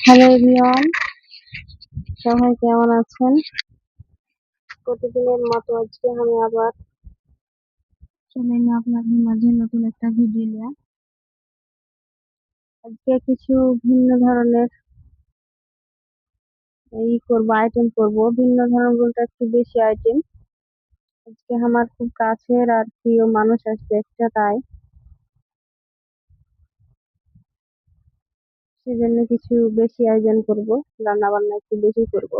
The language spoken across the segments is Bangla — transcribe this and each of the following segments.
হ্যালো এভরিওয়ান, সবাই কেমন আছেন? প্রতিদিনের মতো আজকে আমি আবার চলে এলাম আপনাদের মাঝে নতুন একটা ভিডিও নিয়ে। আজকে কিছু ভিন্ন ধরনের আইটেম করব। ভিন্ন ধরনের বলতে একটু বেশি আইটেম। আজকে আমার খুব কাছের আর প্রিয় মানুষ আসবে একটা, তাই সেজন্য কিছু বেশি আয়োজন করব। রান্না বান্না একটু বেশি করব।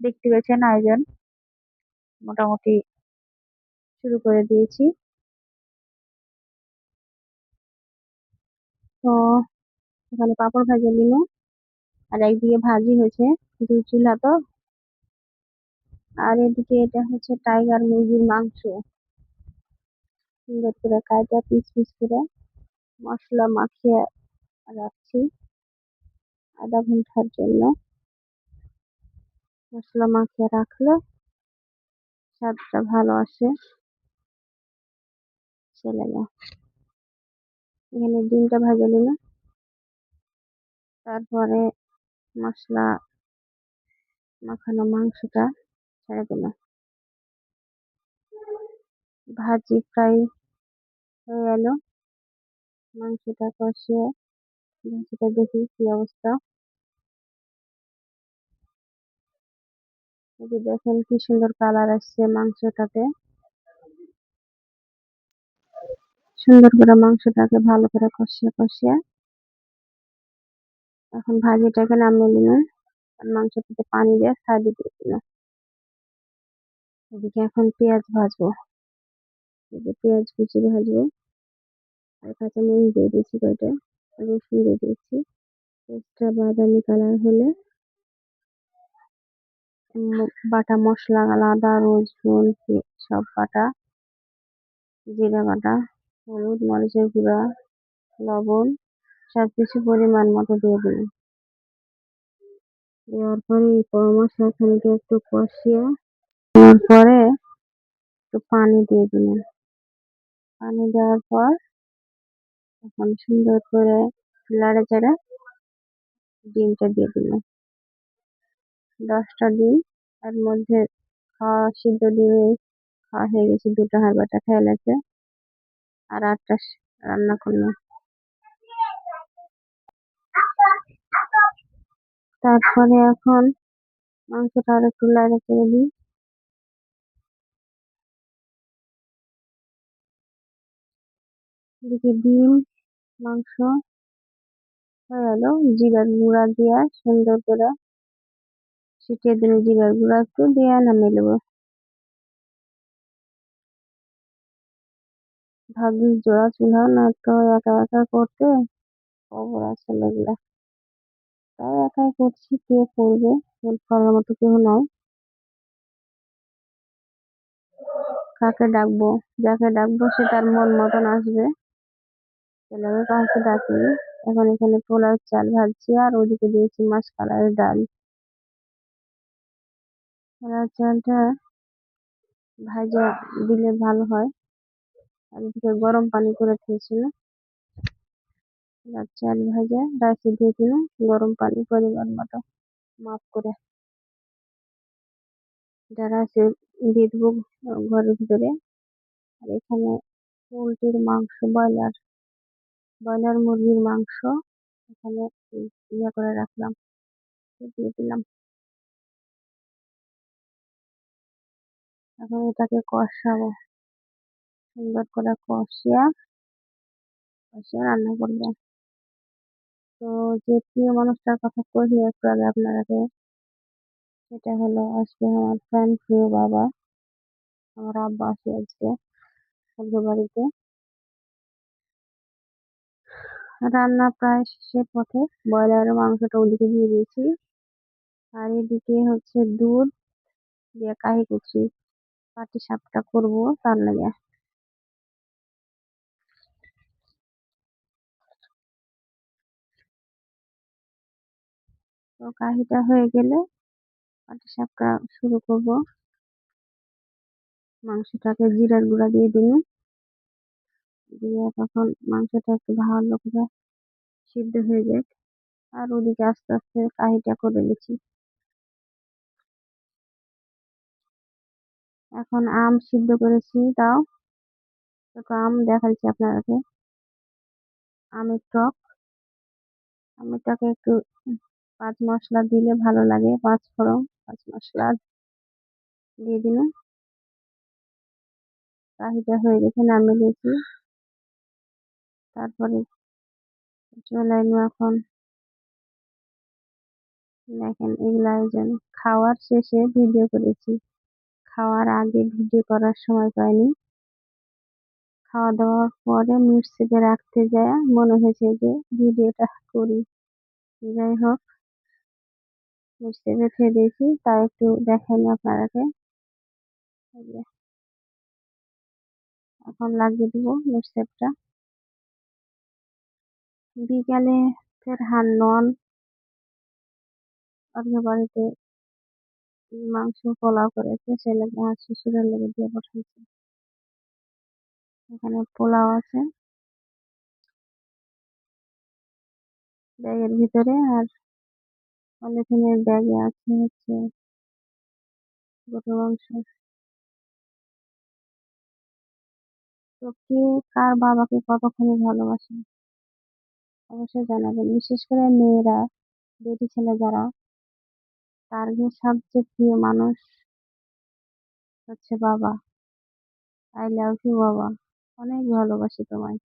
দেখতে পেয়েছেন, আয়োজন মোটামুটি শুরু করে দিয়েছি। তো এখানে পাঁপড় ভাজা নিল, আর একদিকে ভাজি হয়েছে, দুই চুলা তো। আর এদিকে এটা হচ্ছে টাইগার মুরগির মাংস, সুন্দর করে কাটা পিস পিস করে মশলা মাখিয়ে রাখছি আধা ঘন্টার জন্য। মশলা মাখিয়ে রাখলে স্বাদটা ভালো আসে। চলে যায়। এখানে ডিমটা ভাজে নিল, তারপরে মশলা মাখানো মাংসটা ছেড়ে দিল। ভাজি ফ্রাই হয়ে গেল, মাংসটা কষিয়ে ভাজিটা দেখি কি অবস্থা। এই যে দেখেন কি সুন্দর কালার আসছে মাংসটাতে। সুন্দর করে মাংসটাকে ভালো করে কষিয়ে কষিয়ে এখন ভাজিটাকে নামিয়ে নিলাম, আর মাংসটাতে পানি দিয়ে সাইডে দিয়ে দিলাম। এদিকে এখন পেঁয়াজ ভাজবো। এই যে পেঁয়াজ কুচি ভাজবো, আর কাঁচামরিচ দিয়ে দিয়েছি কয়টা, রসুন দিয়ে দিয়েছি। পেঁয়াজটা বাদামি কালার হলে বাটা মশলা, আদা রসুন সব বাটা, জিরা বাটা, হলুদ মরিচের গুঁড়া, লবণ সবকিছু পরিমাণ মতো দিয়ে দিলাম। দেওয়ার পরে এই মশলা খানিকে একটু কষিয়ে তারপরে একটু পানি দিয়ে দিলাম। পানি দেওয়ার পর এখন সুন্দর করে লাড়ে চাড়ে ডিমটা দিয়ে দিলাম। 10টা ডিম, এর মধ্যে খাওয়া সিদ্ধ ডিমে খাওয়া হয়ে গেছে, 2টা হাড় বাটা খেয়ে গেছে, আর 8টা রান্না করলাম। তারপরে এখন মাংসটা আর একটু লাড়ে চেড়ে দিই। এদিকে ডিম মাংস হয়ে গেল, জিরার গুঁড়া দিয়া সুন্দর করে ছিটিয়ে দিলে, জিরার গুঁড়া একটু দিয়ে নামিয়ে নেবো। ভাগ্যিস জোড়া চুলা, না তো একা একা করতে খবর আছে লাগলা। তাও একাই করছি, কে করবে, হেল্প করার মতো কেউ নাই। কাকে ডাকবো? যাকে ডাকবো সে তার মন মতন আসবে, ছেলেকে কাউকে ডাকিনি। এখন এখানে পোলাও চাল ভাজছি, আর ওদিকে দিয়েছি মাসকলাইয়ের ডাল। পোলাও চালটা ভাজা দিলে ভালো হয়। আর এদিকে গরম পানি করে খেয়েছিল, পোলাও চাল ভাজা রাইসে দিয়ে দিল, গরম পানি পরিমাণ মতো মাপ করে রাইসে দিয়ে দেবো ঘরের ভিতরে। আর এখানে পোলট্রির মাংস, ব্রয়লার মুরগির মাংস এখানে ইয়ে করে রাখলাম, দিয়ে দিলাম। এখন এটাকে কষাবো, সুন্দর করে কষিয়ে কষিয়ে রান্না করবো। তো যে প্রিয় মানুষটার কথা কহি একটু আগে আপনাকে, সেটা হলো আজকে আমার প্রাণ প্রিয় বাবা, আমার আব্বা আসে আজকে শ্বশুর বাড়িতে। রান্না প্রায় শেষের পথে, ব্রয়লারের মাংসটা ওদিকে দিয়ে দিয়েছি, আর এদিকে হচ্ছে দুধ দিয়ে কাহি কুচি পাটি সাপটা করবো তার লাগে। তো কাহিটা হয়ে গেলে পাটি সাপটা শুরু করব। মাংসটাকে জিরার গুঁড়া দিয়ে দিন, দিয়ে তখন মাংসটা একটু ভালো করে সিদ্ধ হয়ে যাক। আর ওদিকে আস্তে আস্তে কাহিটা করে নিচ্ছি। এখন আম সিদ্ধ করেছি, তাও তো আম দেখাচ্ছি আপনাদেরকে। আমের টক, আমের টকে একটু পাঁচ মশলা দিলে ভালো লাগে, পাঁচ ফোড়ন, পাঁচ মশলা দিয়ে দিলাম। কাহিটা হয়ে গেছে, নামিয়ে দিয়েছি। তারপরে চলে এলো এখন, দেখেন এগুলা আয়োজন খাওয়ার শেষে ভিডিও করেছি, খাওয়ার আগে ভিডিও করার সময় পাইনি। খাওয়া দাওয়ার পরে মিট চেপে রাখতে যায় মনে হয়েছে যে ভিডিওটা করি। যাই হোক, মিট চেপে খেয়ে দিয়েছি, তাও একটু দেখাইনি আপনারাকে। এই যে এখন লাগিয়ে দিব মিট চেপটা। বিকালে ফের হান্নন অন্য বাড়িতে মাংস পোলাও করেছে, ছেলেকে আর শ্বশুরের লেগে দিয়ে বসাইছে। এখানে পোলাও আছে ব্যাগের ভিতরে, আর পলিথিনের ব্যাগে আছে হচ্ছে গরুর মাংস। তো কে কার বাবাকে কতখানি ভালোবাসেন অবশ্যই জানাবেন, বিশেষ করে মেয়েরা, বেটি ছেলে যারা, তার সবচেয়ে প্রিয় মানুষ হচ্ছে বাবা। আই লাভ ইউ বাবা, অনেক ভালোবাসি তোমায়।